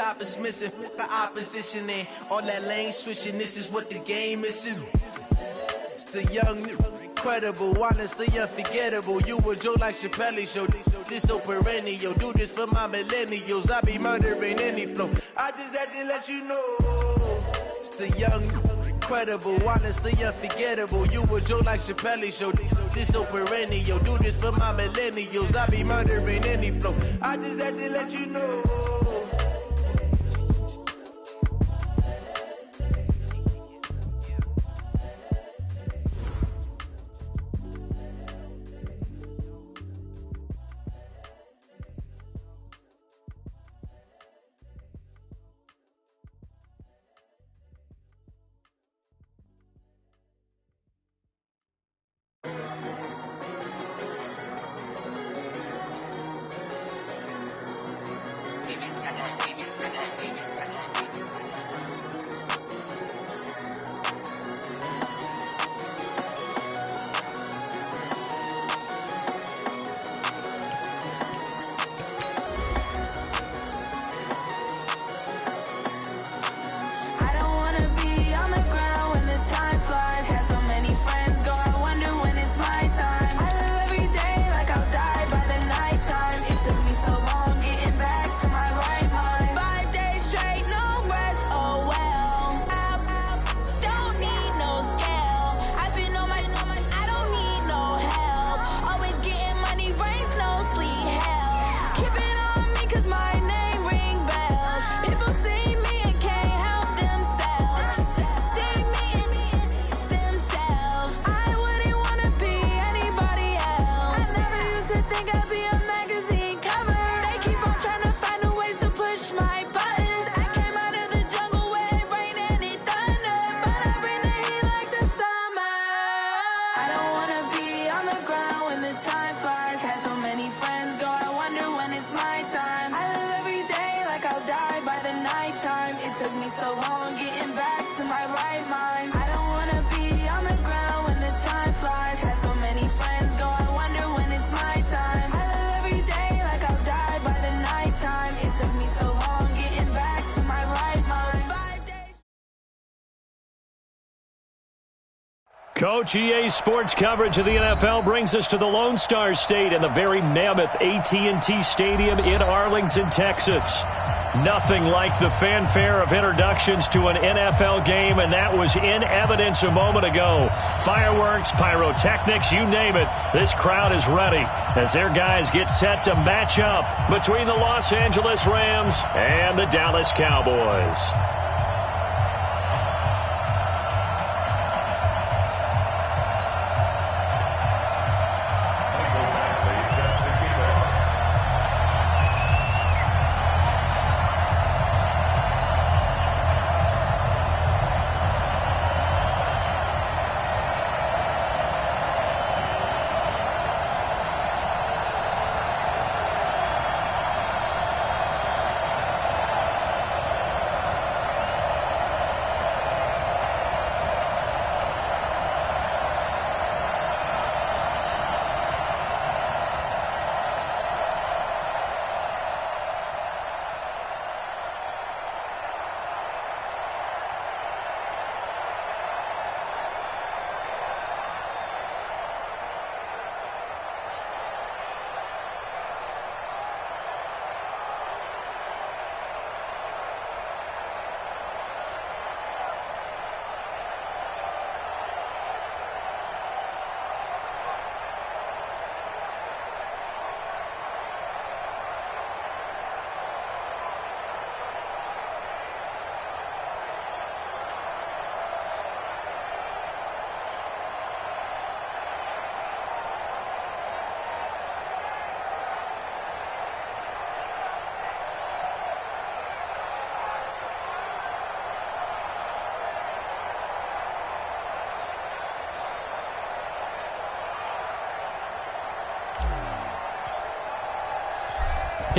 stoppers missing. The opposition and all that lane switching. This is what the game is. It's the young, incredible, honestly unforgettable. You a joke like Chappelle show. This so perennial. Do this for my millennials. I be murdering any flow. I just had to let you know. It's the young, incredible, honestly unforgettable. You a joke like Chappelle show. This so perennial. Do this for my millennials. I be murdering any flow. I just had to let you know. Coach, EA Sports coverage of the NFL brings us to the Lone Star State and the very mammoth AT&T Stadium in Arlington, Texas. Nothing like the fanfare of introductions to an NFL game, and that was in evidence a moment ago. Fireworks, pyrotechnics, you name it. This crowd is ready as their guys get set to match up between the Los Angeles Rams and the Dallas Cowboys.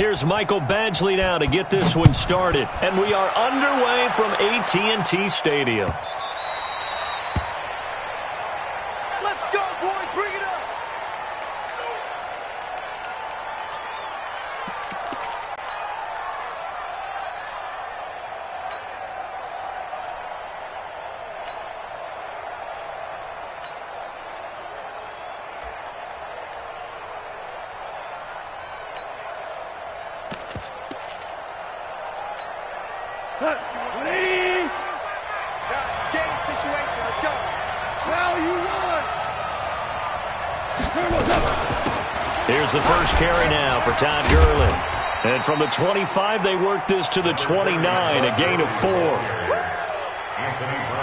Here's Michael Badgley now to get this one started. And we are underway from AT&T Stadium. Let's go, boys. Bring it up. 180. It's game situation. Let's go. Now you won. Here's the first carry now for Todd Gurley. And from the 25, they work this to the 29, a gain of 4.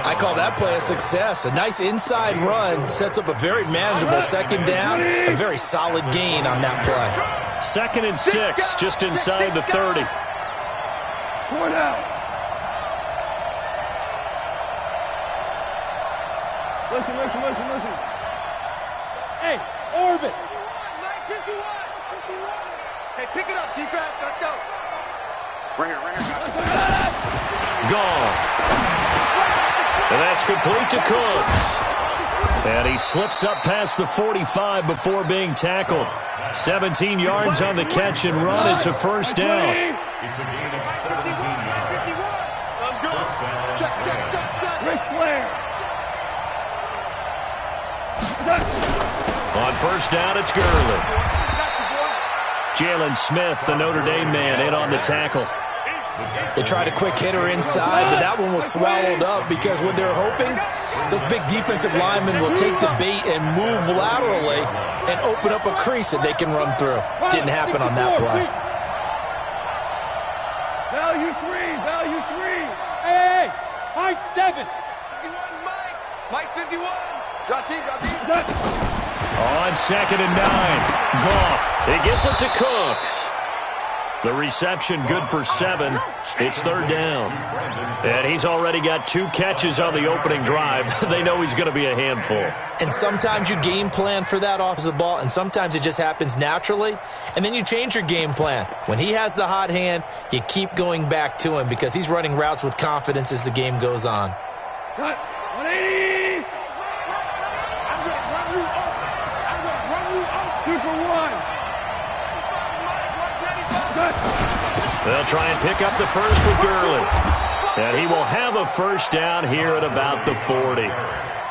I call that play a success. A nice inside run sets up a very manageable second down, a very solid gain on that play. 2nd and 6, just inside the 30. Point out. Listen. Hey, orbit. 51. Hey, pick it up, defense. Let's go. Ringer. Gone. And that's complete to Cooks. And he slips up past the 45 before being tackled. 17 yards on the catch and run. It's a first down. It's a gain of 17 yards. Let's go. Check. Ric Flair. On first down, it's Gurley. Jalen Smith, the Notre Dame man, in on the tackle. They tried a quick hitter inside, but that one was swallowed up because what they're hoping, those big defensive linemen will take the bait and move laterally and open up a crease that they can run through. Didn't happen on that play. Value three. Hey, high 7. 51, Mike 51. Drop deep. On 2nd and 9, Goff. He gets it to Cooks. The reception good for 7. It's 3rd down. And he's already got 2 catches on the opening drive. They know he's going to be a handful. And sometimes you game plan for that off the ball, and sometimes it just happens naturally, and then you change your game plan. When he has the hot hand, you keep going back to him because he's running routes with confidence as the game goes on. Cut. 180. I'm going to run you over. 2 for 1. They'll try and pick up the first with Gurley. And he will have a first down here at about the 40.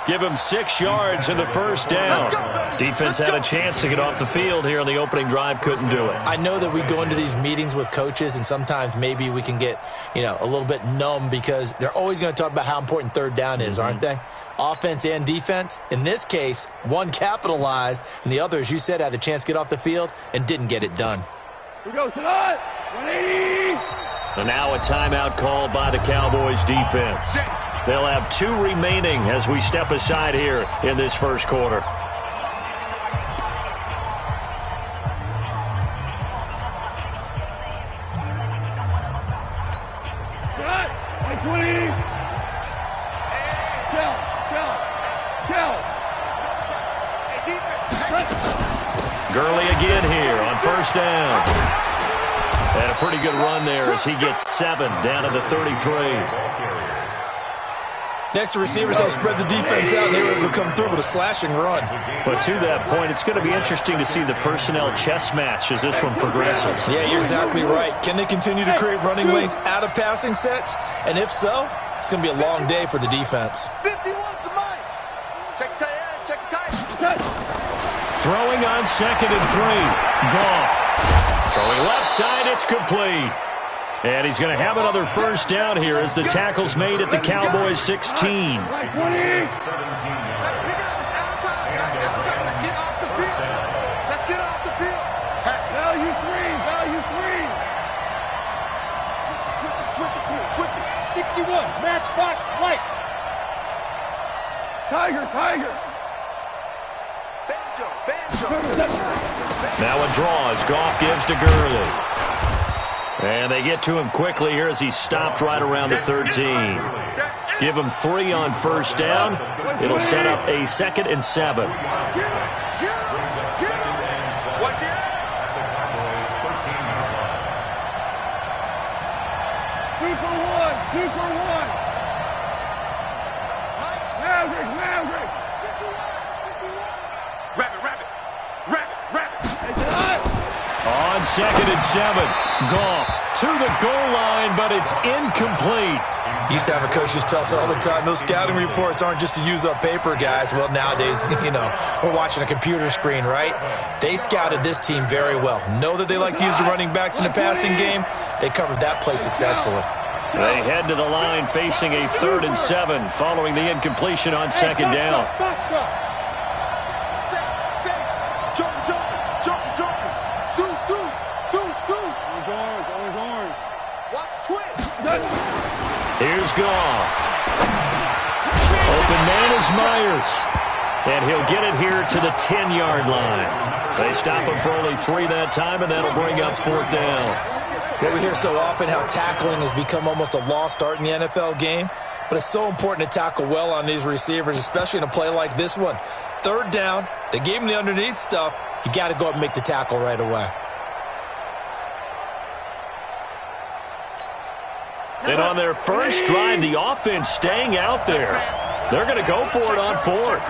Give him 6 yards in the first down. Defense had a chance to get off the field here on the opening drive, couldn't do it. I know that we go into these meetings with coaches, and sometimes maybe we can get, a little bit numb because they're always going to talk about how important 3rd down is, aren't they? Offense and defense. In this case, one capitalized, and the other, as you said, had a chance to get off the field and didn't get it done. We go tonight. 180. And now a timeout called by the Cowboys defense. They'll have 2 remaining as we step aside here in this first quarter. Cut. 20. Tell. Hey, defense. Gurley again here on first down. And a pretty good run there as he gets 7 down to the 33. Next to receivers, they'll spread the defense out, and they were able to come through with a slashing run. But to that point, it's going to be interesting to see the personnel chess match as this one progresses. Yeah, you're exactly right. Can they continue to create running lanes out of passing sets? And if so, it's going to be a long day for the defense. 51 to Mike. Check the tight end. Throwing on 2nd and 3. Goff. Throwing left side, it's complete. And he's going to have another first down here as the tackle's made at the Cowboys 16. Let's get off the field. Value three. Switch it. 61. Matchbox lights. Tiger. Banjo. Now a draw as Goff gives to Gurley. And they get to him quickly here as he's stopped right around the 13. Give him 3 on first down. It'll set up a 2nd and 7. Two for one. Maverick. Rabbit. On 2nd and 7, Goff to the goal line, but it's incomplete. Used to have a coach just tell us all the time, those scouting reports aren't just to use up paper, guys. Well, nowadays, we're watching a computer screen, right? They scouted this team very well. Know that they like to use the running backs in the passing game. They covered that play successfully. They head to the line facing a 3rd and 7 following the incompletion on 2nd down. Here's Goff. Open man is Myers. And he'll get it here to the 10-yard line. They stop him for only 3 that time, and that'll bring up 4th down. Well, we hear so often how tackling has become almost a lost art in the NFL game, but it's so important to tackle well on these receivers, especially in a play like this one. 3rd down, they gave him the underneath stuff. You got to go up and make the tackle right away. And on their first drive, the offense staying out there. They're going to go for it on 4th.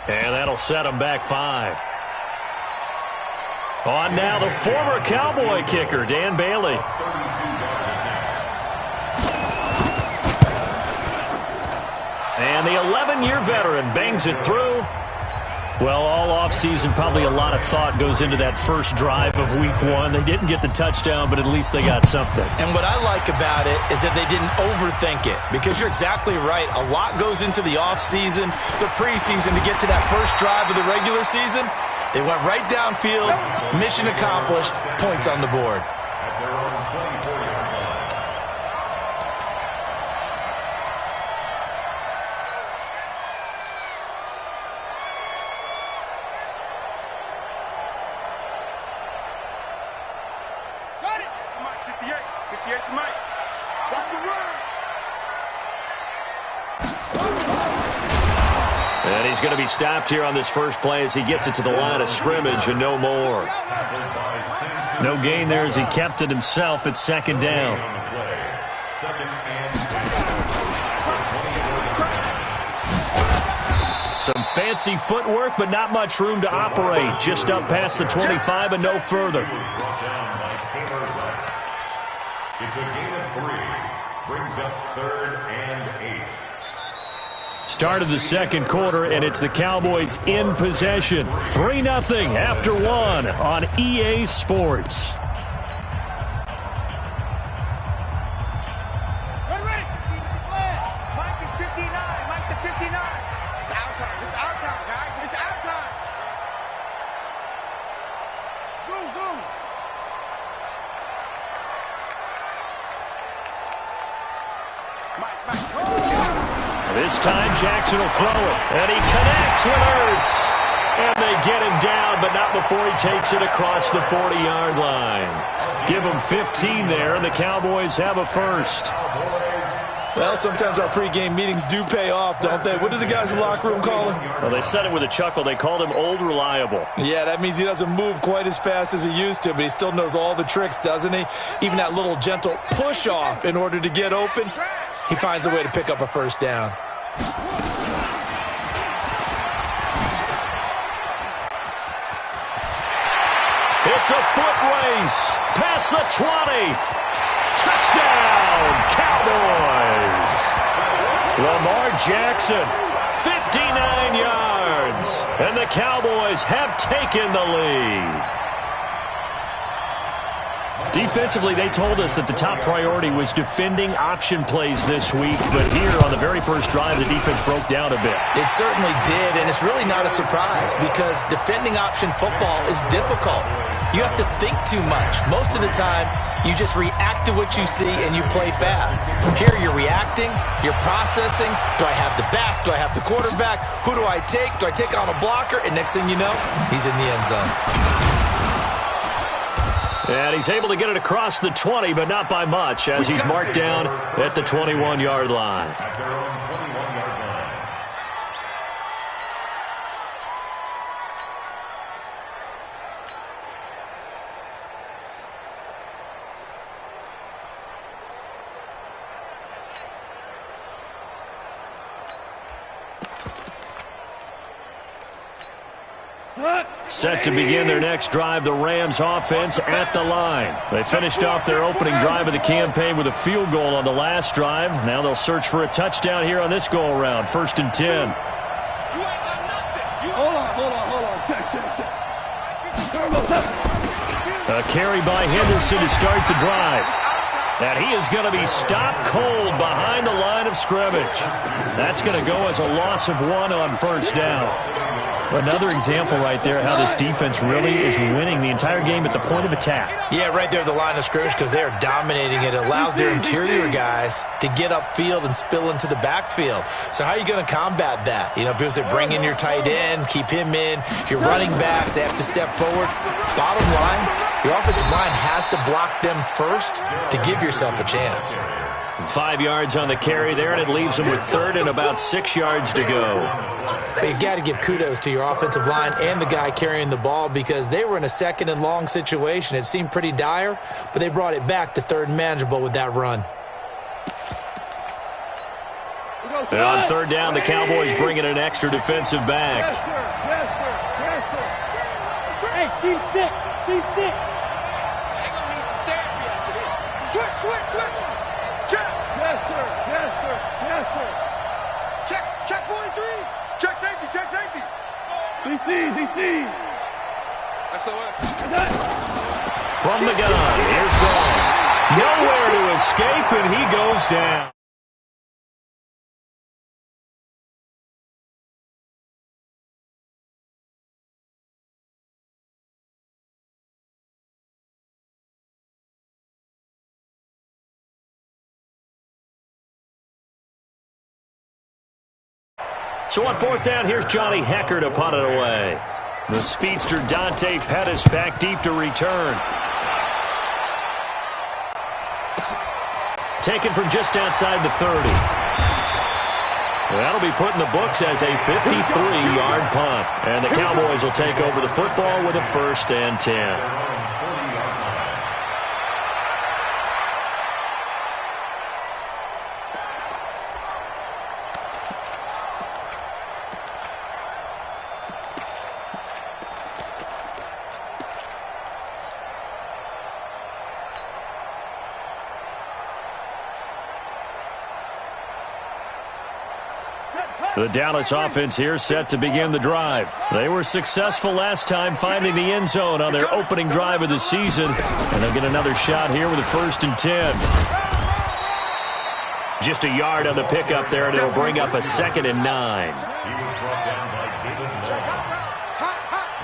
And that'll set them back 5. On now, the former Cowboy kicker, Dan Bailey. And the 11-year veteran bangs it through. Well, all offseason, probably a lot of thought goes into that first drive of Week 1. They didn't get the touchdown, but at least they got something. And what I like about it is that they didn't overthink it, because you're exactly right. A lot goes into the offseason, the preseason, to get to that first drive of the regular season. They went right downfield, mission accomplished, points on the board. And he's going to be stopped here on this first play as he gets it to the line of scrimmage and no more. No gain there as he kept it himself at 2nd down. Some fancy footwork, but not much room to operate. Just up past the 25 and no further. It's a gain of 3. Brings up 3rd and 8. Start of the second quarter, and it's the Cowboys in possession. 3-0 after 1 on EA Sports. Ready. Mike is 59. Mike the 59. It's our time. This is our time, guys. This is our time. Zoom. Mike. This time Jackson will throw it, and he connects with Ertz. And they get him down, but not before he takes it across the 40-yard line. Give him 15 there, and the Cowboys have a first. Well, sometimes our pregame meetings do pay off, don't they? What did the guys in the locker room call him? Well, they said it with a chuckle. They called him Old Reliable. Yeah, that means he doesn't move quite as fast as he used to, but he still knows all the tricks, doesn't he? Even that little gentle push-off in order to get open, he finds a way to pick up a first down. It's a foot race past the 20. Touchdown, Cowboys. Lamar Jackson, 59 yards. And the Cowboys have taken the lead. Defensively, they told us that the top priority was defending option plays this week. But here on the very first drive, the defense broke down a bit. It certainly did, and it's really not a surprise because defending option football is difficult. You have to think too much. Most of the time, you just react to what you see and you play fast. Here, you're reacting, you're processing. Do I have the back? Do I have the quarterback? Who do I take? Do I take on a blocker? And next thing you know, he's in the end zone. And he's able to get it across the 20, but not by much, as he's marked down at the 21-yard line. At their own 21-yard line. Set to begin their next drive, the Rams offense at the line. They finished off their opening drive of the campaign with a field goal on the last drive. Now they'll search for a touchdown here on this go-around. 1st and 10. Hold on. Check. A carry by Henderson to start the drive. And he is going to be stopped cold behind the line of scrimmage. That's going to go as a loss of 1 on 1st down. Another example right there how this defense really is winning the entire game at the point of attack. Yeah, right there at the line of scrimmage because they're dominating it. It allows their interior guys to get upfield and spill into the backfield. So how are you going to combat that? You know, people say bring in your tight end, keep him in. Your running backs, they have to step forward. Bottom line, your offensive line has to block them first to give yourself a chance. 5 yards on the carry there, and it leaves them with 3rd and about 6 yards to go. You got to give kudos to your offensive line and the guy carrying the ball because they were in a 2nd and long situation. It seemed pretty dire, but they brought it back to 3rd and manageable with that run. And on 3rd down, the Cowboys bring in an extra defensive back. Yes, sir. Hey, team 6. They're going to need some therapy after this. Switch. Check. Yes, sir. Check 43. Check safety. DC. SOS. From the gun, here's Gone. Nowhere to escape, and he goes down. So on 4th down, here's Johnny Hecker to punt it away. The speedster Dante Pettis back deep to return. Taken from just outside the 30. That'll be put in the books as a 53-yard punt. And the Cowboys will take over the football with a 1st and 10. The Dallas offense here set to begin the drive. They were successful last time finding the end zone on their opening drive of the season. And they'll get another shot here with a 1st and 10. Just a yard on the pickup there, and it'll bring up a 2nd and 9. He was brought down by David Moore.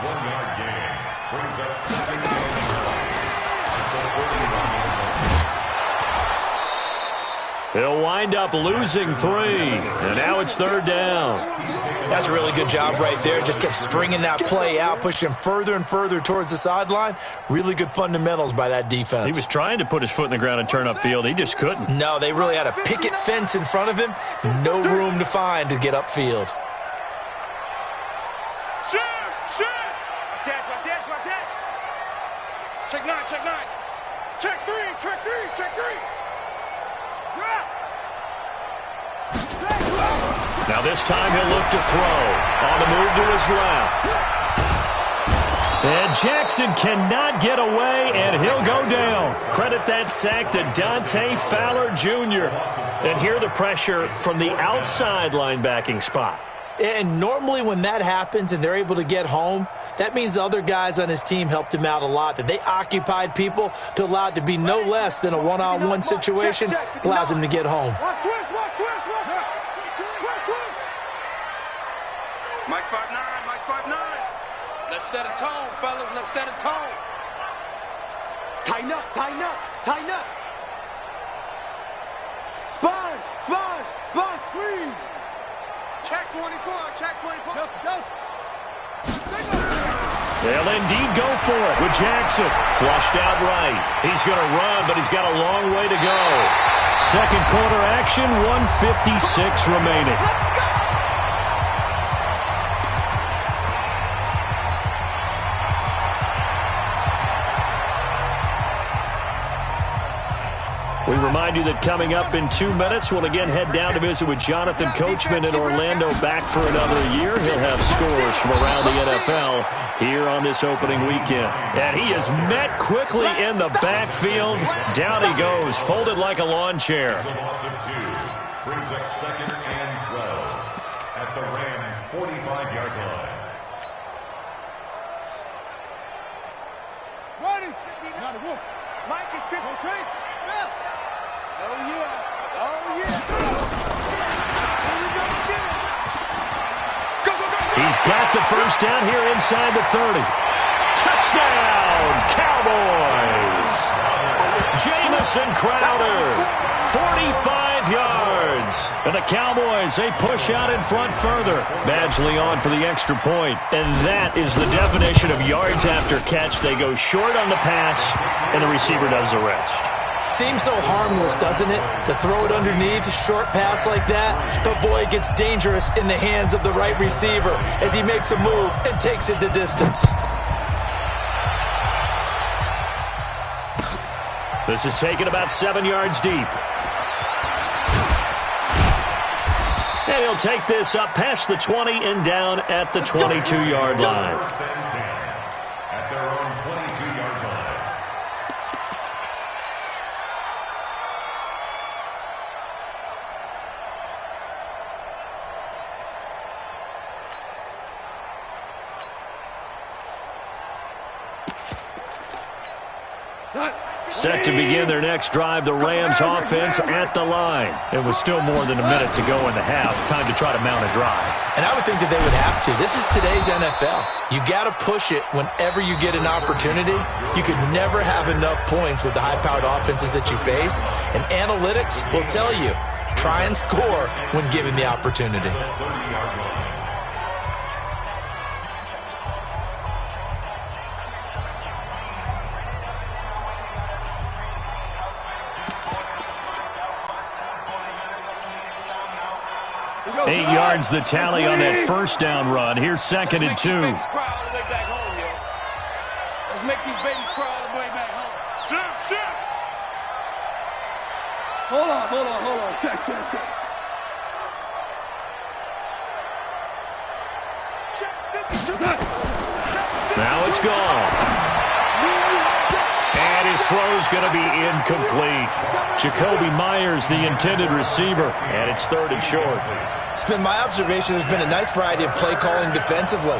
1-yard gain. Brings up 2nd down. He'll wind up losing 3, and now it's 3rd down. That's a really good job right there. Just kept stringing that play out, pushing him further and further towards the sideline. Really good fundamentals by that defense. He was trying to put his foot in the ground and turn upfield. He just couldn't. No, they really had a picket fence in front of him. No room to find to get upfield. Check 9. Check 3. Now this time he'll look to throw. On the move to his left. And Jackson cannot get away, and he'll go down. Credit that sack to Dante Fowler Jr. And hear the pressure from the outside linebacking spot. And normally when that happens and they're able to get home, that means the other guys on his team helped him out a lot. That they occupied people to allow it to be no less than a one-on-one situation allows him to get home. Watch twist. Mike 5'9". Let's set a tone, fellas. Let's set a tone. Tighten up. Sponge, squeeze. Check 24. They'll indeed go for it with Jackson. Flushed out right. He's going to run, but he's got a long way to go. Second quarter action, 1:56 remaining. We remind you that coming up in 2 minutes, we'll again head down to visit with Jonathan Coachman in Orlando, back for another year. He'll have scores from around the NFL here on this opening weekend. And he is met quickly in the backfield. Down he goes, folded like a lawn chair. A loss of 2. Brings up 2nd and 12 at the Rams' 45-yard line. Ready. Not a wolf. Mike is good. Oh, yeah. Oh, yeah. Here we go again. Go, go, go. He's got the first down here inside the 30. Touchdown, Cowboys! Jamison Crowder, 45 yards. And the Cowboys, they push out in front further. Badgley on for the extra point. And that is the definition of yards after catch. They go short on the pass, and the receiver does the rest. Seems so harmless, doesn't it? To throw it underneath, a short pass like that. But boy, it gets dangerous in the hands of the right receiver as he makes a move and takes it the distance. This is taken about 7 yards deep. And he'll take this up past the 20 and down at the 22-yard line. First and 10 at their own 22-yard line. Set to begin their next drive, the Rams offense at the line. It was still more than a minute to go in the half. Time to try to mount a drive. And I would think that they would have to. This is today's NFL. You got to push it whenever you get an opportunity. You could never have enough points with the high-powered offenses that you face. And analytics will tell you, try and score when given the opportunity. Eight yards the tally on that first down run. Here's 2nd and 2. Let's make these babies cry all the way back home. Shit. Hold on. Check. Now it's gone. And his throw's going to be incomplete. Jacoby Myers, the intended receiver, and it's 3rd and short. It's been my observation there's been a nice variety of play calling defensively.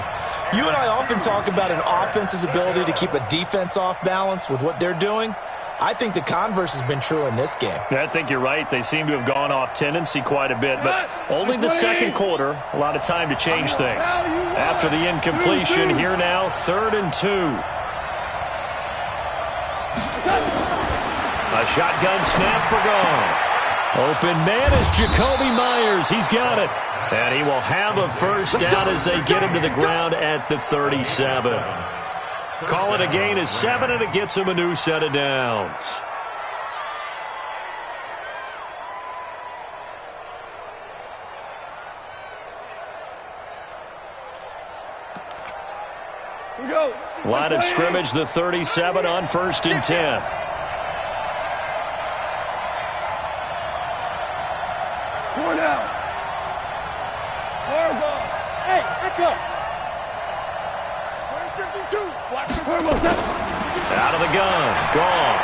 You and I often talk about an offense's ability to keep a defense off balance with what they're doing. I think the converse has been true in this game. I think you're right. They seem to have gone off tendency quite a bit, but only the second quarter, a lot of time to change things. After the incompletion, here now, 3rd and 2. A shotgun snap for Goff. Open man is Jacoby Myers. He's got it. And he will have a first down as they get him to the ground at the 37. Call it a gain of 7, and it gets him a new set of downs. Line of scrimmage, the 37 on 1st and 10. Hey, let's go. Out of the gun, Goff.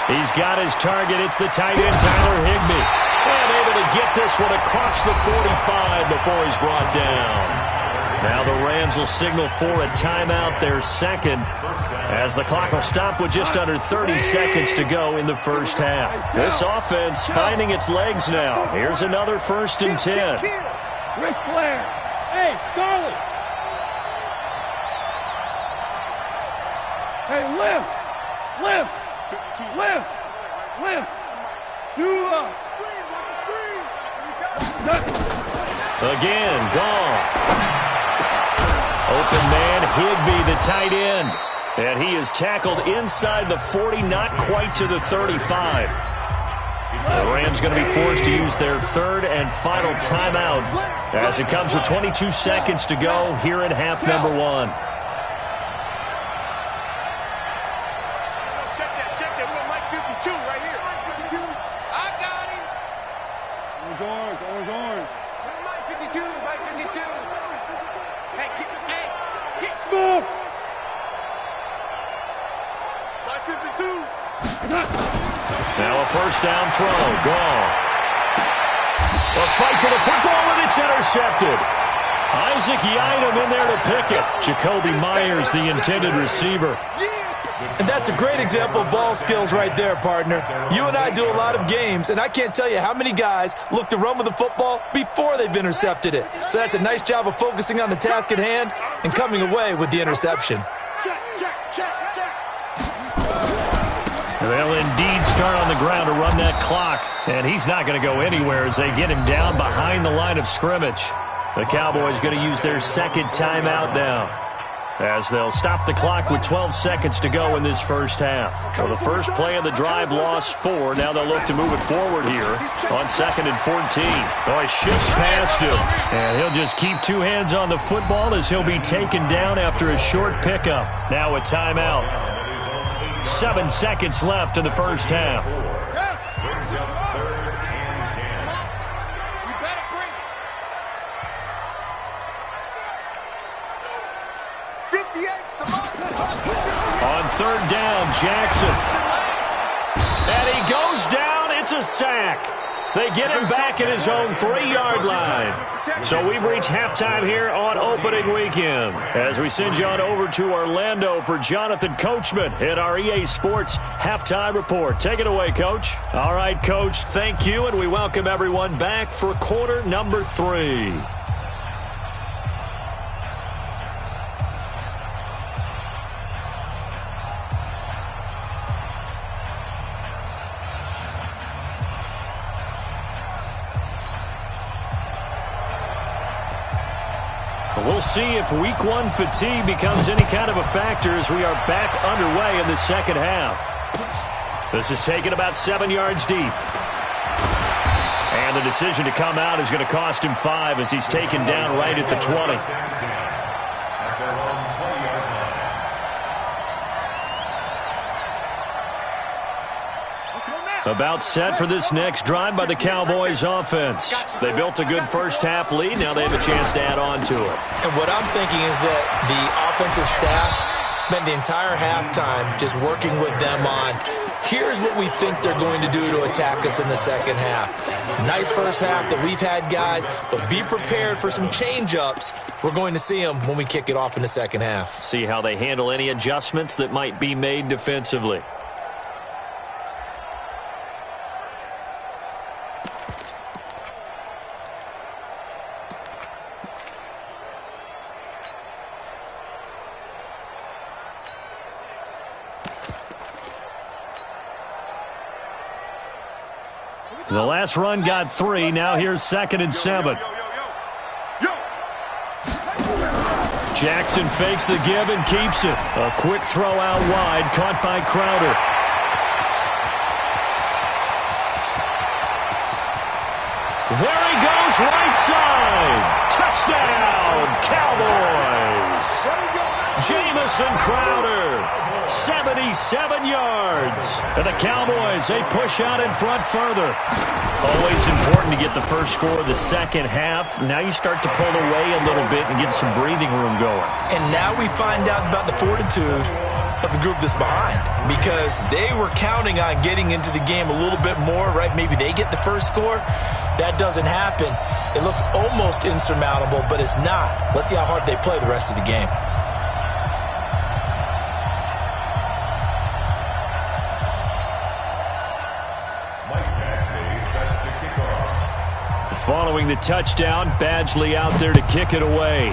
He's got his target. It's the tight end, Tyler Higbee. And able to get this one across the 45 before he's brought down. Now the Rams will signal for a timeout, their second, as the clock will stop with just under 30 seconds to go in the first half. This offense finding its legs now. Here's another 1st and 10. Ric Flair. Hey, Charlie. Hey, lift. Again, Goff. Open man, Higbee, the tight end. And he is tackled inside the 40, not quite to the 35. The Rams going to be forced to use their 3rd and final timeout as it comes with 22 seconds to go here in half number 1. Check that. We're Mike 52 right here. I got him. Orange. Mike 52. Hey, move. 52. Now a first down throw. Gone. A fight for the football, and it's intercepted. Isaac Yiadom in there to pick it. Jacoby Myers, the intended receiver. And that's a great example of ball skills right there, partner. You and I do a lot of games, and I can't tell you how many guys look to run with the football before they've intercepted it. So that's a nice job of focusing on the task at hand and coming away with the interception. They'll indeed start on the ground to run that clock. And he's not going to go anywhere as they get him down behind the line of scrimmage. The Cowboys going to use their second timeout now, as they'll stop the clock with 12 seconds to go in this first half. Well, the first play of the drive lost 4. Now they'll look to move it forward here on 2nd and 14. Oh, he shifts past him. And he'll just keep 2 hands on the football as he'll be taken down after a short pickup. Now a timeout. 7 seconds left in the first half. On 3rd down, Jackson. And he goes down. It's a sack. They get him back at his own 3-yard line. So we've reached halftime here on opening weekend, as we send you on over to Orlando for Jonathan Coachman in our EA Sports Halftime Report. Take it away, Coach. All right, Coach, thank you, and we welcome everyone back for quarter number 3. We'll see if week 1 fatigue becomes any kind of a factor as we are back underway in the second half. This is taken about 7 yards deep. And the decision to come out is going to cost him 5 as he's taken down right at the 20. About set for this next drive by the Cowboys offense. They built a good first half lead. Now they have a chance to add on to it. And what I'm thinking is that the offensive staff spent the entire halftime just working with them on, here's what we think they're going to do to attack us in the second half. Nice first half that we've had, guys, but be prepared for some change-ups. We're going to see them when we kick it off in the second half. See how they handle any adjustments that might be made defensively. The last run got 3. Now here's 2nd and 7. Jackson fakes the give and keeps it. A quick throw out wide, caught by Crowder. There he goes, right side. Touchdown, Cowboys. Jamison Crowder, 77 yards. And the Cowboys, they push out in front further. Always important to get the first score of the second half. Now you start to pull away a little bit and get some breathing room going. And now we find out about the fortitude of the group that's behind, because they were counting on getting into the game a little bit more, right? Maybe they get the first score. That doesn't happen. It looks almost insurmountable, but it's not. Let's see how hard they play the rest of the game. Following the touchdown, Badgley out there to kick it away.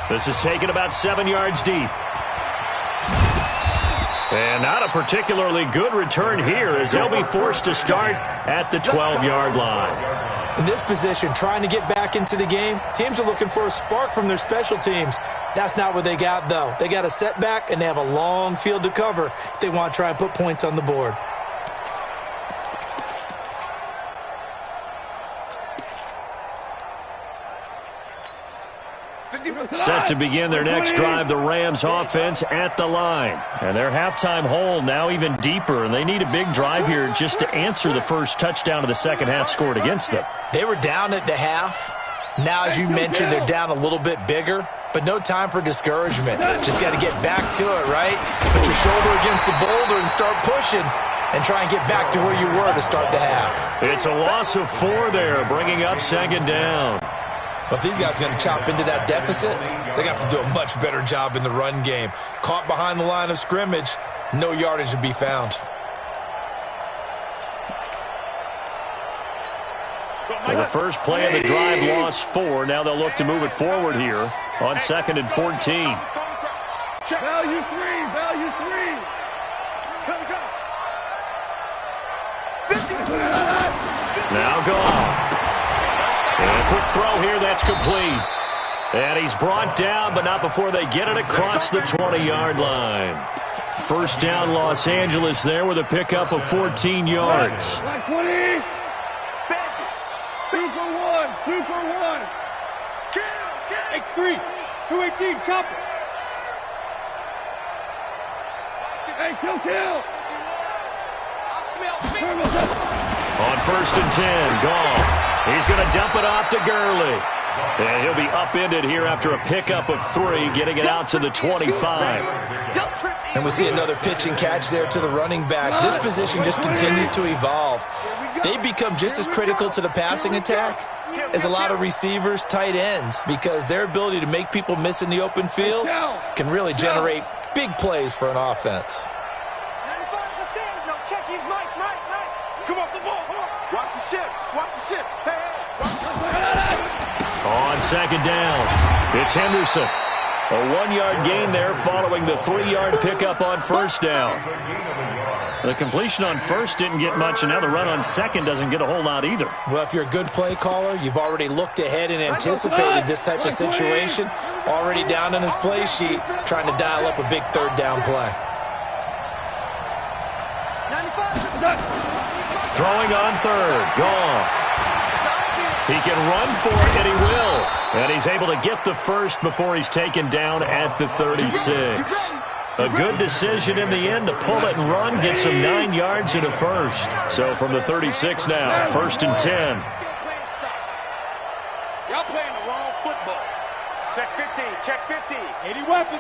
This is taken about 7 yards deep. And not a particularly good return here as they'll be forced to start at the 12-yard line. In this position, trying to get back into the game, teams are looking for a spark from their special teams. That's not what they got, though. They got a setback, and they have a long field to cover if they want to try and put points on the board. Set to begin their next drive, the Rams offense at the line. And their halftime hole now even deeper, and they need a big drive here just to answer the first touchdown of the second half scored against them. They were down at the half, Now, as you mentioned, they're down a little bit bigger, but no time for discouragement. Just got to get back to it, right? Put your shoulder against the boulder and start pushing and try and get back to where you were to start the half. It's a loss of 4 there, bringing up second down. But these guys are going to chop into that deficit. They got to do a much better job in the run game. Caught behind the line of scrimmage, no yardage to be found. Well, the first play of the drive lost 4. Now they'll look to move it forward here on 2nd and 14. Value 3, value 3. Now Goff. And a quick throw here, that's complete. And he's brought down, but not before they get it across the 20-yard line. First down, Los Angeles there with a pickup of 14 yards. 20. 2 for 1, 2 for 1. X3, 218, chop it. Hey, kill. On 1st and 10, Goff. He's going to dump it off to Gurley. And he'll be upended here after a pickup of 3, getting it out to the 25. And we see another pitch and catch there to the running back. This position just continues to evolve. They become just as critical to the passing attack as a lot of receivers, tight ends, because their ability to make people miss in the open field can really generate big plays for an offense. Come off the ball. Watch the ship. Hey. On 2nd down, it's Henderson. A 1-yard gain there following the 3-yard pickup on 1st down. The completion on 1st didn't get much, and now the run on 2nd doesn't get a whole lot either. Well, if you're a good play caller, you've already looked ahead and anticipated this type of situation. Already down on his play sheet, trying to dial up a big 3rd down play. Throwing on 3rd, Goff. He can run for it, and he will. And he's able to get the first before he's taken down at the 36. A good decision in the end to pull it and run, gets him 9 yards and a first. So from the 36 now, 1st and 10. Y'all playing the wrong football. Check 50, check 50. 80 weapon.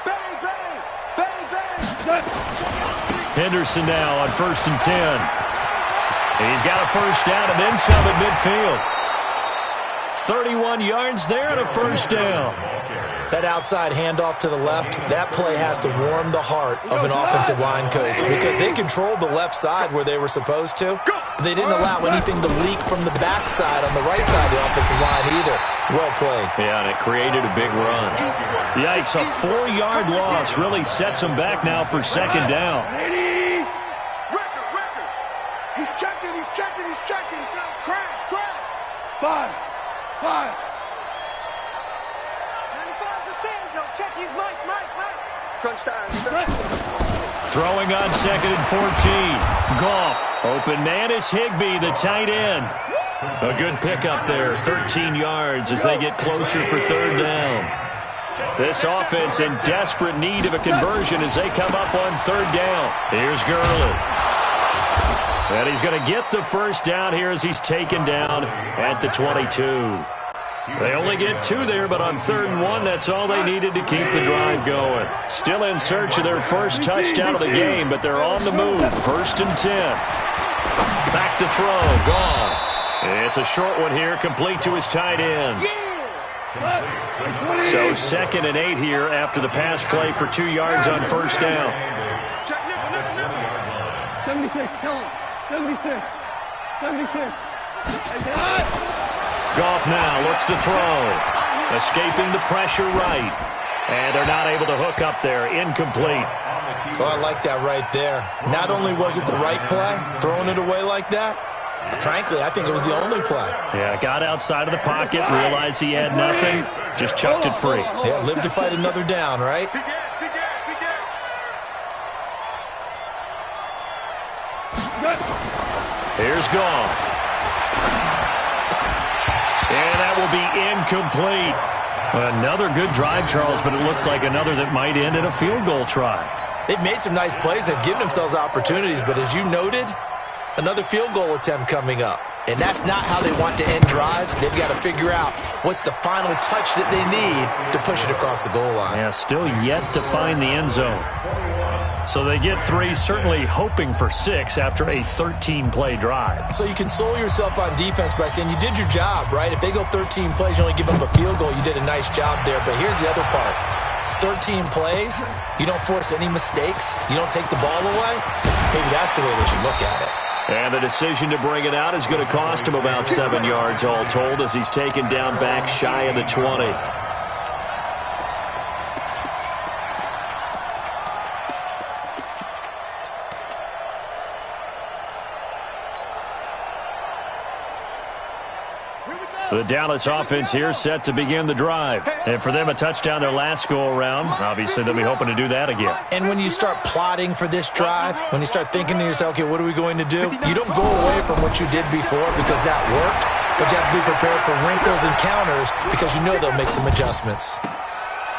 Bang. Henderson now on 1st and 10. He's got a first down and then some at midfield. 31 yards there and a first down. That outside handoff to the left, that play has to warm the heart of an offensive line coach because they controlled the left side where they were supposed to. But they didn't allow anything to leak from the backside on the right side of the offensive line either. Well played. Yeah, and it created a big run. Yikes, a 4-yard loss really sets them back now for 2nd down. 80. He's checking. Crash. 5. 95 to save. No, check. He's Mike. Crunch time. Throwing on 2nd and 14. Goff. Open man is Higbee, the tight end. A good pickup there, 13 yards as they get closer for 3rd down. This offense in desperate need of a conversion as they come up on 3rd down. Here's Gurley. And he's going to get the first down here as he's taken down at the 22. They only get 2 there, but on 3rd and 1, that's all they needed to keep the drive going. Still in search of their first touchdown of the game, but they're on the move. 1st and 10. Back to throw. Goff. It's a short one here, complete to his tight end. So 2nd and 8 here after the pass play for 2 yards on 1st down. 76, tell him. 76. Goff now looks to throw. Escaping the pressure right. And they're not able to hook up there. Incomplete. Well, I like that right there. Not only was it the right play, throwing it away like that, frankly, I think it was the only play. Yeah, got outside of the pocket, realized he had nothing, just chucked it free. Yeah, live to fight another down, right? Here's Goff. And that will be incomplete. Another good drive, Charles, but it looks like another that might end in a field goal try. They've made some nice plays. They've given themselves opportunities, but as you noted, another field goal attempt coming up. And that's not how they want to end drives. They've got to figure out what's the final touch that they need to push it across the goal line. Yeah, still yet to find the end zone. So they get 3, certainly hoping for 6 after a 13-play drive. So you console yourself on defense by saying you did your job, right? If they go 13 plays, you only give up a field goal, you did a nice job there. But here's the other part. 13 plays, you don't force any mistakes, you don't take the ball away. Maybe that's the way they should look at it. And the decision to bring it out is going to cost him about 7 yards all told as he's taken down back shy of the 20. The Dallas offense here set to begin the drive. And for them, a touchdown their last go-around. Obviously, they'll be hoping to do that again. And when you start plotting for this drive, when you start thinking to yourself, okay, what are we going to do? You don't go away from what you did before because that worked, but you have to be prepared for wrinkles and counters because you know they'll make some adjustments.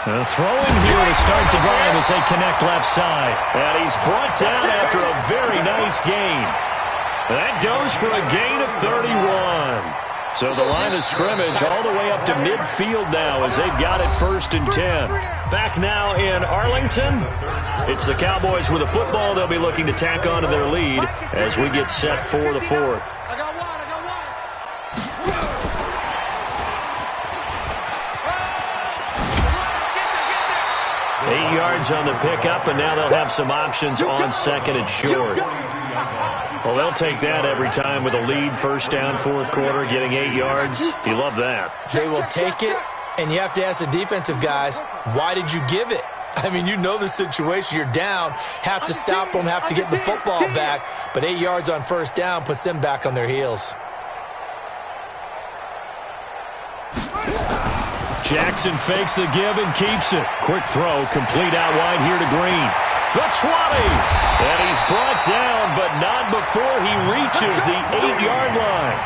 A throw in here to start the drive as they connect left side. And he's brought down after a very nice gain. That goes for a gain of 31. So the line of scrimmage all the way up to midfield now as they've got it 1st and 10. Back now in Arlington. It's the Cowboys with a football. They'll be looking to tack on to their lead as we get set for the 4th. I got one. 8 yards on the pickup, and now they'll have some options on 2nd and short. Well, they'll take that every time with a lead, 1st down, 4th quarter, getting 8 yards. You love that. They will take it, and you have to ask the defensive guys, why did you give it? I mean, you know the situation. You're down, have to stop them, have to get the football back, but 8 yards on 1st down puts them back on their heels. Jackson fakes the give and keeps it. Quick throw, complete out wide here to Green. The 20, and he's brought down, but not before he reaches the 8-yard line.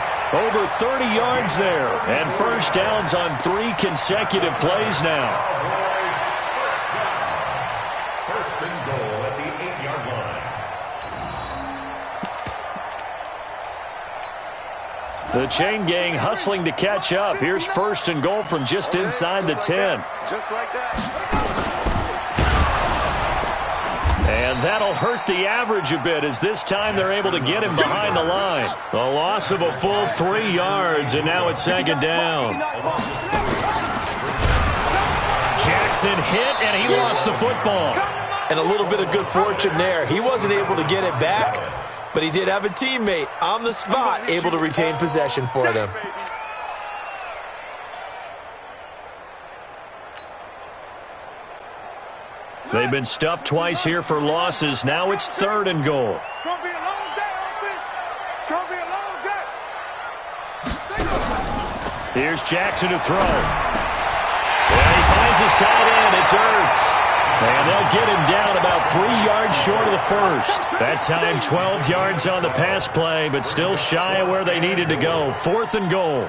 Over 30 yards there, and 1st downs on 3 consecutive plays now. First and goal at the 8-yard line. The chain gang hustling to catch up. Here's 1st and goal from just inside the 10. Just like that. And that'll hurt the average a bit as this time they're able to get him behind the line. A loss of a full 3 yards, and now it's 2nd down. Jackson hit, and he lost the football. And a little bit of good fortune there. He wasn't able to get it back, but he did have a teammate on the spot able to retain possession for them. They've been stuffed twice here for losses. Now it's 3rd and goal. It's going to be a long day, offense. It's going to be a long day. Here's Jackson to throw. And he finds his tight end. It's Ertz. And they'll get him down about 3 yards short of the first. That time 12 yards on the pass play, but still shy of where they needed to go. 4th and goal.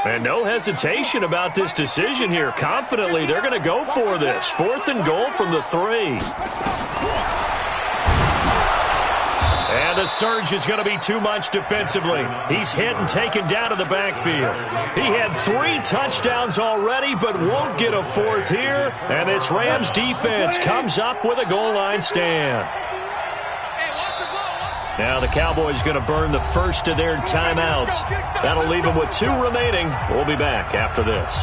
And no hesitation about this decision here. Confidently, they're going to go for this. 4th and goal from the 3. And the surge is going to be too much defensively. He's hit and taken down to the backfield. He had 3 touchdowns already, but won't get a 4th here. And this Rams defense comes up with a goal line stand. Now the Cowboys going to burn the first of their timeouts. That'll leave them with 2 remaining. We'll be back after this.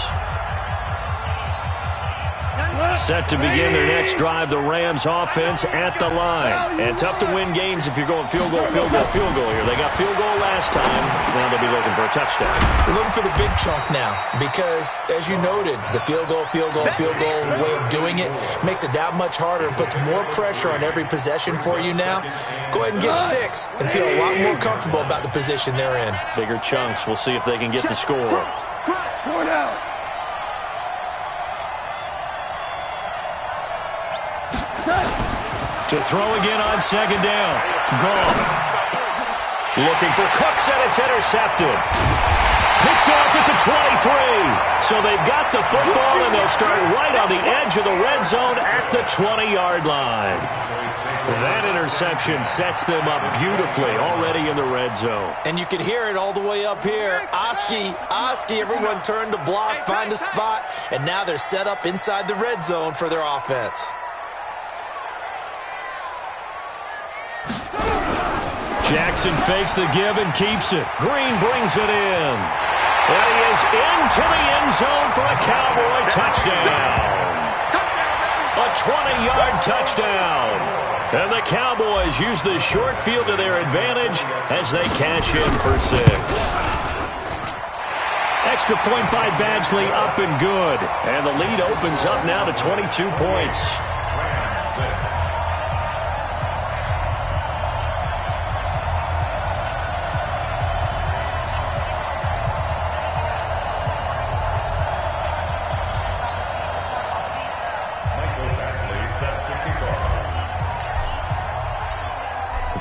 Set to begin their next drive, the Rams offense at the line. And tough to win games if you're going field goal, field goal, field goal here. They got field goal last time. Now they'll be looking for a touchdown. They're looking for the big chunk now because, as you noted, the field goal way of doing it makes it that much harder and puts more pressure on every possession for you now. Go ahead and get 6 and feel a lot more comfortable about the position they're in. Bigger chunks. We'll see if they can get the score. Score now. To throw again on 2nd down. Goff. Looking for Cooks, and it's intercepted. Picked off at the 23. So they've got the football, and they'll start right on the edge of the red zone at the 20-yard line. That interception sets them up beautifully already in the red zone. And you can hear it all the way up here. Oski, everyone turned to block, find a spot, and now they're set up inside the red zone for their offense. Jackson fakes the give and keeps it. Green brings it in. And he is into the end zone for a Cowboy touchdown. A 20-yard touchdown. And the Cowboys use the short field to their advantage as they cash in for 6. Extra point by Badgley up and good. And the lead opens up now to 22 points.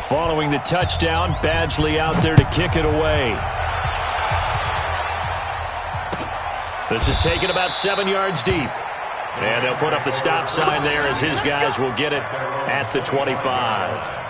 Following the touchdown, Badgley out there to kick it away. This is taken about 7 yards deep. And they'll put up the stop sign there as his guys will get it at the 25.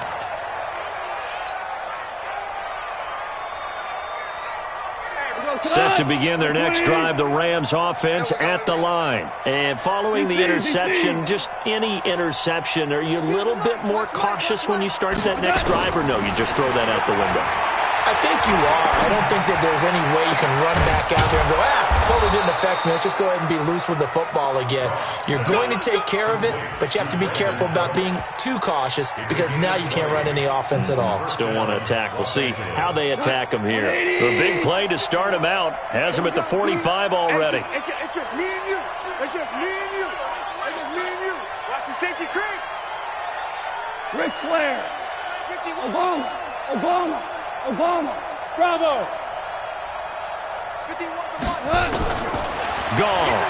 Set to begin their next drive, the Rams offense at the line. And following the interception, just any interception, are you a little bit more cautious when you start that next drive, or no, you just throw that out the window? I think you are. I don't think that there's any way you can run back out there and go, totally didn't affect me. Let's just go ahead and be loose with the football again. You're going to take care of it, but you have to be careful about being too cautious because now you can't run any offense at all. Still want to attack. We'll see how they attack him here. The big play to start him out has him at the 45 already. It's just me and you. It's just me and you. It's just me and you. Watch the safety creep. Ric Flair. Obama. Bravo. 51-1. Goff.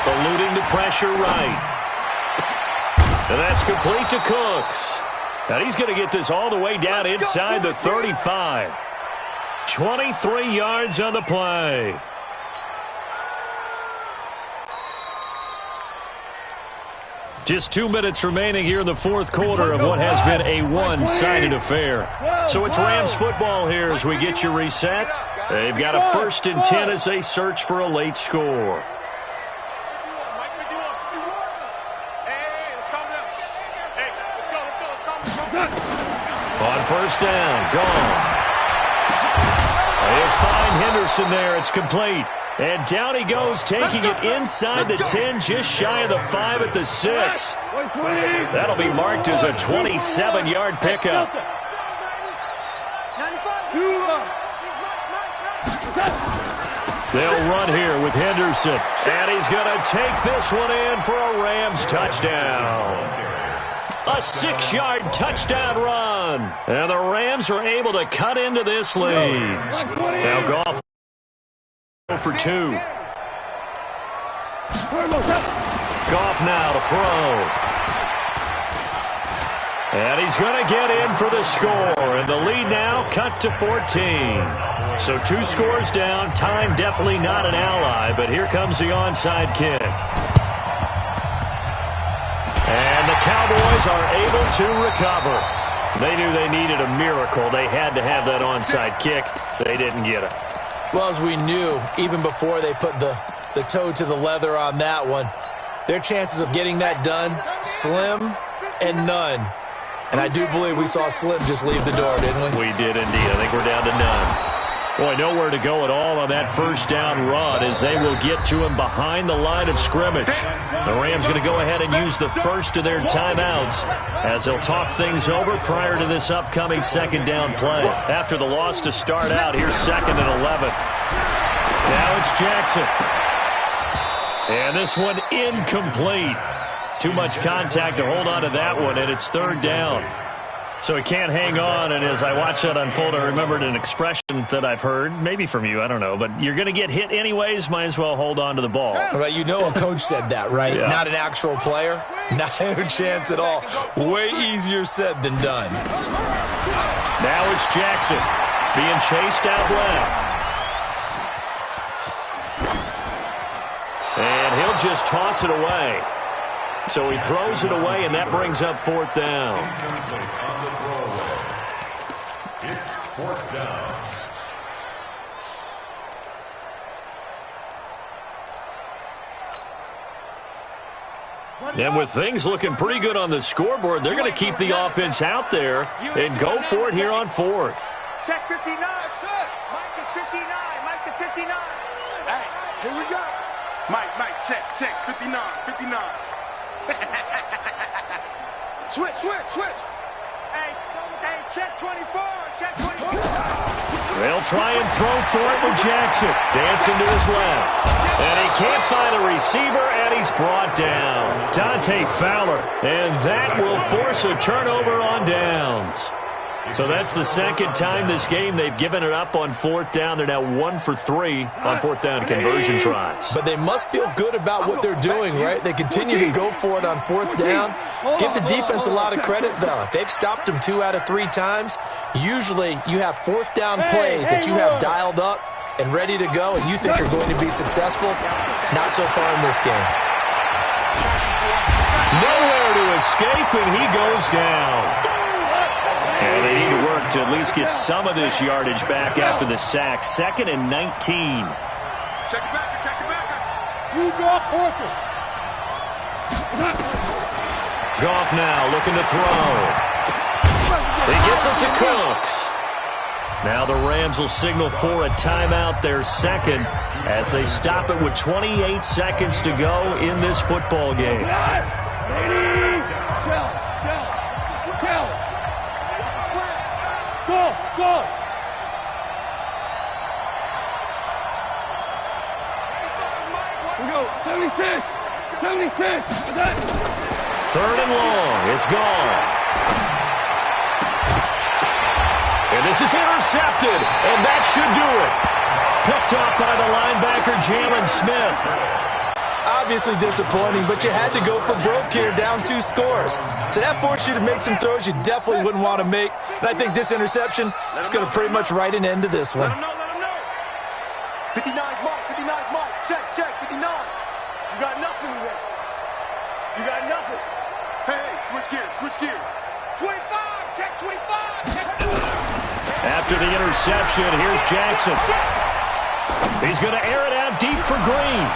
Eluding the pressure right. And that's complete to Cooks. And he's going to get this all the way down inside the 35. 23 yards on the play. Just 2 minutes remaining here in the fourth quarter of what has been a one-sided affair. So it's Rams football here as we get you reset. They've got a 1st and 10 as they search for a late score. On 1st down, gone. They'll find Henderson there. It's complete. And down he goes, taking it inside the 10, just shy of the 5 at the 6. That'll be marked as a 27-yard pickup. They'll run here with Henderson. And he's going to take this one in for a Rams touchdown. A 6-yard touchdown run. And the Rams are able to cut into this lead. Now Goff for 2. Goff now to throw. And he's going to get in for the score. And the lead now cut to 14. So 2 scores down. Time definitely not an ally. But here comes the onside kick. And the Cowboys are able to recover. They knew they needed a miracle. They had to have that onside kick. They didn't get it. Well, as we knew, even before they put the toe to the leather on that one, their chances of getting that done, slim and none. And I do believe we saw Slim just leave the door, didn't we? We did indeed. I think we're down to none. Boy, nowhere to go at all on that 1st down run as they will get to him behind the line of scrimmage. The Rams going to go ahead and use the first of their timeouts as they'll talk things over prior to this upcoming 2nd down play. After the loss to start out, here's 2nd and 11. Now it's Jackson. And this one incomplete. Too much contact to hold on to that one, and it's 3rd down. So he can't hang on, and as I watch that unfold, I remembered an expression that I've heard, maybe from you, I don't know, but you're going to get hit anyways, might as well hold on to the ball. Right, you know a coach said that, right? Yeah. Not an actual player. Not a chance at all. Way easier said than done. Now it's Jackson being chased out left. And he'll just toss it away. So he throws it away, and that brings up fourth down. It's fourth down. And with things looking pretty good on the scoreboard, they're going to keep the offense out there and go for it here on fourth. Check 59. Mike is 59. Mike to 59. Hey, here we go. Mike, check. 59. Switch. Hey, check 24. Check 24. They'll try and throw for it with Jackson. Dancing to his left. And he can't find a receiver, and he's brought down. Dante Fowler. And that will force a turnover on downs. So that's the second time this game they've given it up on fourth down. They're now 1 for 3 on fourth down conversion tries. But they must feel good about what they're doing, right? They continue to go for it on fourth down. Give the defense a lot of credit, though. If they've stopped them 2 out of 3 times, usually you have fourth down plays that you have dialed up and ready to go and you think are going to be successful. Not so far in this game. Nowhere to escape, and he goes down. And they need to work to at least get some of this yardage back after the sack. 2nd and 19. Check it back. You drop Orchard. Goff now looking to throw. He gets it to Cooks. Now the Rams will signal for a timeout, their second, as they stop it with 28 seconds to go in this football game. Go! We go, 76! 76! 3rd and long. It's gone. And this is intercepted, and that should do it. Picked off by the linebacker, Jalen Smith. Obviously disappointing, but you had to go for broke here, down 2 scores. So that forced you to make some throws you definitely wouldn't want to make. And I think this interception is going to pretty much write an end to this one. Let him know. 59's Mike. Check, 59. You got nothing there. You got nothing. Hey, switch gears. 25, check 25. After the interception, here's Jackson. He's going to air it out deep for Green.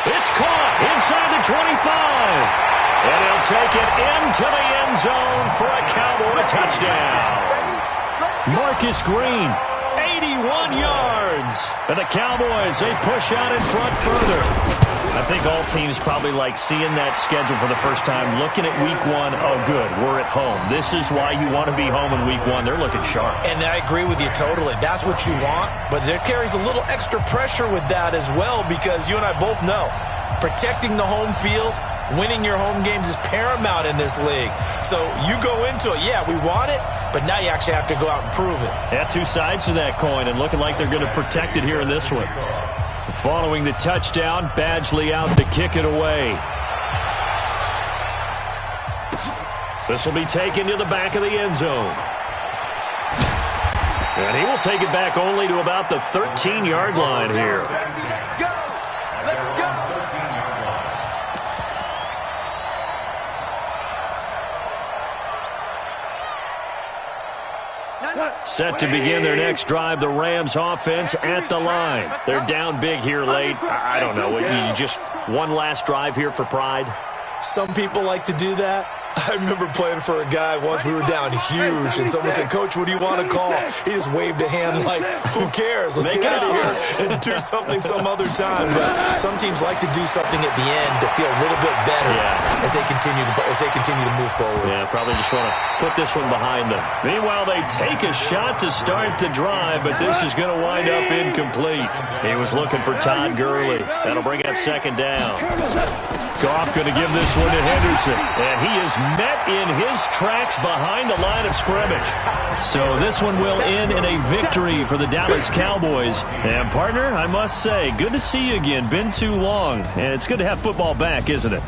It's caught inside the 25. And he'll take it into the end zone for a Cowboy touchdown. Marcus Green, 81 yards. And the Cowboys, they push out in front further. I think all teams probably like seeing that schedule for the first time, looking at week 1. Oh, good, we're at home. This is why you want to be home in week 1. They're looking sharp. And I agree with you totally. That's what you want. But there carries a little extra pressure with that as well, because you and I both know protecting the home field, winning your home games is paramount in this league. So you go into it, yeah, we want it, but now you actually have to go out and prove it. Yeah, 2 sides to that coin, and looking like they're going to protect it here in this one. Following the touchdown, Badgley out to kick it away. This will be taken to the back of the end zone. And he will take it back only to about the 13-yard line here. Let's go. Set to begin their next drive, the Rams offense at the line. They're down big here late. I don't know. You just one last drive here for pride? Some people like to do that. I remember playing for a guy once. We were down huge, and someone said, "Coach, what do you want to call?" He just waved a hand like, "Who cares? Let's get out of here and do something some other time." But some teams like to do something at the end to feel a little bit better as they continue to move forward. Yeah, probably just want to put this one behind them. Meanwhile, they take a shot to start the drive, but this is going to wind up incomplete. He was looking for Todd Gurley. That'll bring up 2nd down. Goff going to give this one to Henderson, and he is met in his tracks behind the line of scrimmage. So this one will end in a victory for the Dallas Cowboys. And, partner, I must say, good to see you again. Been too long, and it's good to have football back, isn't it?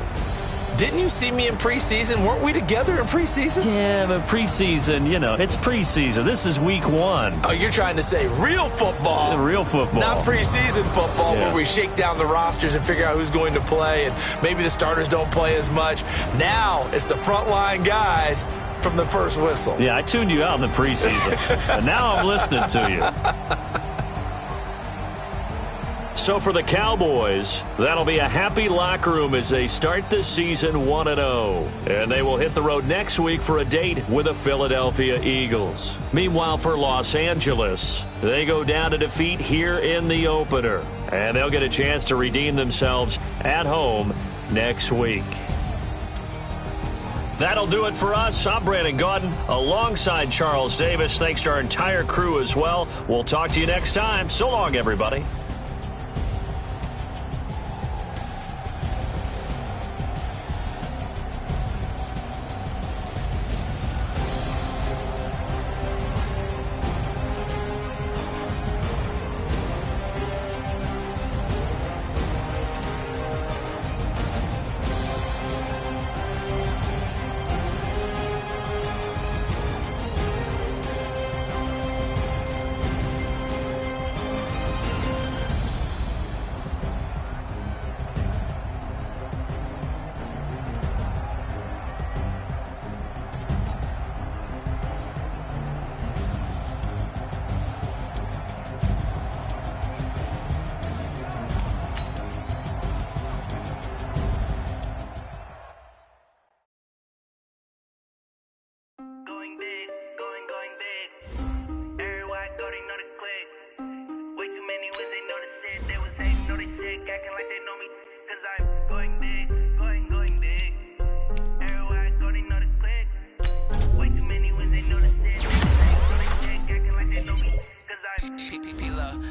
Didn't you see me in preseason? Weren't we together in preseason? Yeah, but preseason, it's preseason. This is week 1. Oh, you're trying to say real football. Real football. Not preseason football where we shake down the rosters and figure out who's going to play, and maybe the starters don't play as much. Now it's the frontline guys from the first whistle. Yeah, I tuned you out in the preseason, and now I'm listening to you. So for the Cowboys, that'll be a happy locker room as they start the season 1-0. And they will hit the road next week for a date with the Philadelphia Eagles. Meanwhile, for Los Angeles, they go down to defeat here in the opener. And they'll get a chance to redeem themselves at home next week. That'll do it for us. I'm Brandon Gaudin alongside Charles Davis. Thanks to our entire crew as well. We'll talk to you next time. So long, everybody.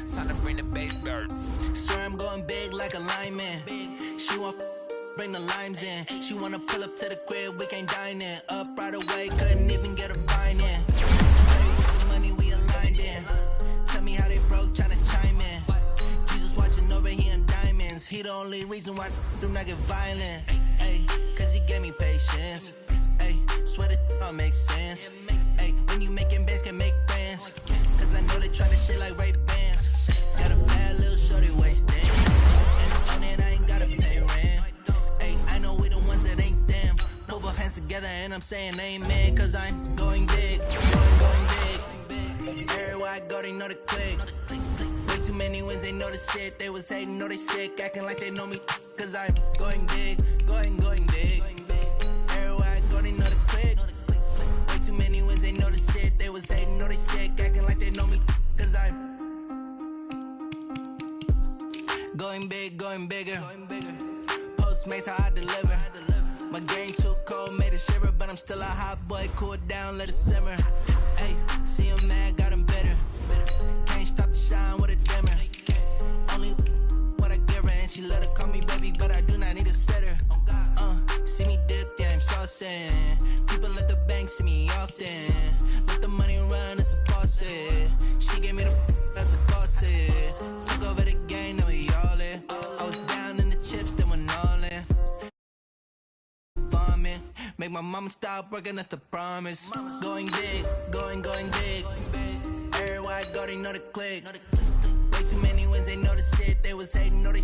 Time to bring the bass back. Swear I'm going big like a lineman. She want bring the limes in. She wanna pull up to the crib, we can't dine in. Up right away, couldn't even get a fine in. Straight with the money we aligned in. Tell me how they broke, tryna chime in. Jesus watching over here in diamonds. He the only reason why do not get violent. Ay, cause he gave me patience. Ay, swear that all makes sense. Ay, when you making bands can make friends. Cause I know they tryna shit like Ray Bans. Got a bad little shorty wasted. And I'm on it, I ain't gotta pay rent. Ay, I know we the ones that ain't them. Put both hands together and I'm saying amen. Cause I'm going big, going big. Everywhere I go, they know the click. Way too many wins, they know the shit. They was hating, know they sick, acting like they know me. Cause I'm going big, going big. Everywhere I go, they know the click. Way too many wins, they know the shit. They was hating, know they sick, acting like they know me. Cause I'm going big, going bigger. Postmates, how I deliver. My game too cold, made it shiver. But I'm still a hot boy, cool it down, let it simmer. Hey, see him mad, got him bitter. Can't stop the shine with a dimmer. Only what I give her, and she let her call me baby, but I do not need a sitter. See me dip, yeah, I'm saucing. People at the bank see me often. Let the money run, it's a faucet. She gave me the that's a faucet. Took over the game, now we all in. I was down in the chips, then went all in. Farming, make my mama stop working, that's the promise. Going big, going big. Everywhere I go, they know the click. Way too many wins, they know the shit. They was hating, know they